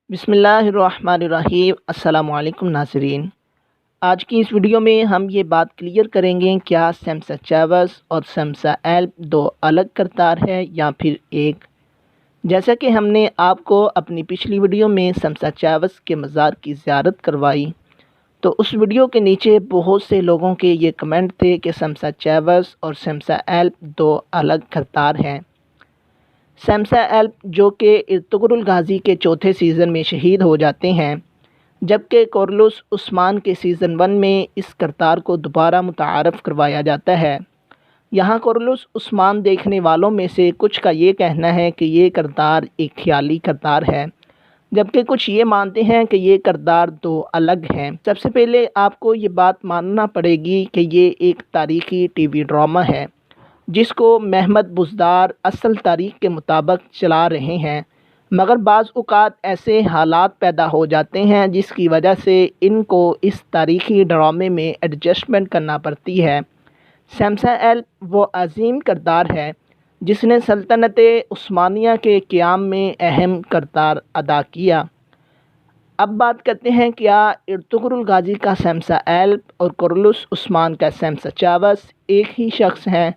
بسم اللہ الرحمن الرحیم۔ السلام علیکم ناظرین، آج کی اس ویڈیو میں ہم یہ بات کلیئر کریں گے کیا سیمسا چیوس اور سیمسا ایلپ دو الگ کرتار ہے یا پھر ایک۔ جیسا کہ ہم نے آپ کو اپنی پچھلی ویڈیو میں سیمسا چیوس کے مزار کی زیارت کروائی تو اس ویڈیو کے نیچے بہت سے لوگوں کے یہ کمنٹ تھے کہ سیمسا چیوس اور سیمسا ایلپ دو الگ کرتار ہیں۔ سیمسا ایلپ جو کہ ارطغرل غازی کے چوتھے سیزن میں شہید ہو جاتے ہیں، جبکہ کورولوس عثمان کے سیزن 1 میں اس کرتار کو دوبارہ متعارف کروایا جاتا ہے۔ یہاں کورولوس عثمان دیکھنے والوں میں سے کچھ کا یہ کہنا ہے کہ یہ کردار ایک خیالی کردار ہے، جبکہ کچھ یہ مانتے ہیں کہ یہ کردار دو الگ ہیں۔ سب سے پہلے آپ کو یہ بات ماننا پڑے گی کہ یہ ایک تاریخی ٹی وی ڈرامہ ہے جس کو محمد بزدار اصل تاریخ کے مطابق چلا رہے ہیں، مگر بعض اوقات ایسے حالات پیدا ہو جاتے ہیں جس کی وجہ سے ان کو اس تاریخی ڈرامے میں ایڈجسٹمنٹ کرنا پڑتی ہے۔ سیمسا ایلپ وہ عظیم کردار ہے جس نے سلطنت عثمانیہ کے قیام میں اہم کردار ادا کیا۔ اب بات کرتے ہیں کیا ارطغرل غازی کا سیمسا ایلپ اور کورولوس عثمان کا سیمسا چیوس ایک ہی شخص ہیں؟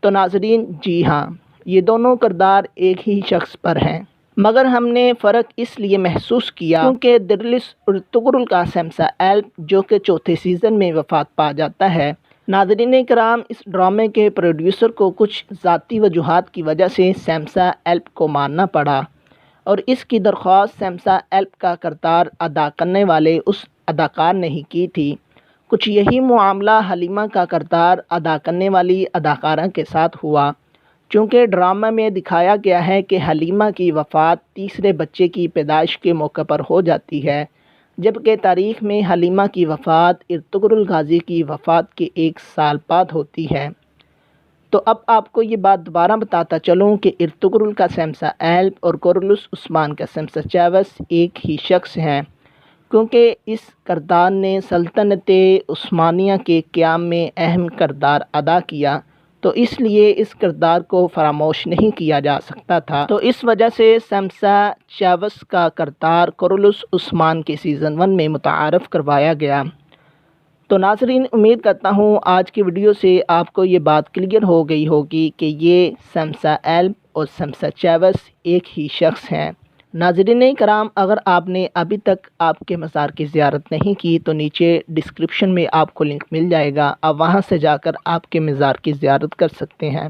تو ناظرین، جی ہاں، یہ دونوں کردار ایک ہی شخص پر ہیں، مگر ہم نے فرق اس لیے محسوس کیا کیونکہ دراصل ارطغرل کا سیمسا ایلپ جو کہ چوتھے سیزن میں وفات پا جاتا ہے۔ ناظرین کرام، اس ڈرامے کے پروڈیوسر کو کچھ ذاتی وجوہات کی وجہ سے سیمسا ایلپ کو مارنا پڑا اور اس کی درخواست سیمسا ایلپ کا کردار ادا کرنے والے اس اداکار نے ہی کی تھی۔ کچھ یہی معاملہ حلیمہ کا کردار ادا کرنے والی اداکارہ کے ساتھ ہوا، چونکہ ڈرامہ میں دکھایا گیا ہے کہ حلیمہ کی وفات تیسرے بچے کی پیدائش کے موقع پر ہو جاتی ہے، جبکہ تاریخ میں حلیمہ کی وفات ارطغرل غازی کی وفات کے 1 سال بعد ہوتی ہے۔ تو اب آپ کو یہ بات دوبارہ بتاتا چلوں کہ ارطغرل کا سیمسا ایلپ اور کورولوس عثمان کا سیمسا چیوس ایک ہی شخص ہیں، کیونکہ اس کردار نے سلطنت عثمانیہ کے قیام میں اہم کردار ادا کیا، تو اس لیے اس کردار کو فراموش نہیں کیا جا سکتا تھا۔ تو اس وجہ سے سیمسا چیوس کا کردار کورولوس عثمان کے سیزن 1 میں متعارف کروایا گیا۔ تو ناظرین، امید کرتا ہوں آج کی ویڈیو سے آپ کو یہ بات کلیئر ہو گئی ہوگی کہ یہ سیمسا ایلپ اور سیمسا چیوس ایک ہی شخص ہیں۔ ناظرین کرام، اگر آپ نے ابھی تک آپ کے مزار کی زیارت نہیں کی تو نیچے ڈسکرپشن میں آپ کو لنک مل جائے گا، آپ وہاں سے جا کر آپ کے مزار کی زیارت کر سکتے ہیں۔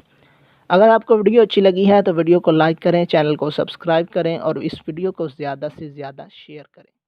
اگر آپ کو ویڈیو اچھی لگی ہے تو ویڈیو کو لائک کریں، چینل کو سبسکرائب کریں اور اس ویڈیو کو زیادہ سے زیادہ شیئر کریں۔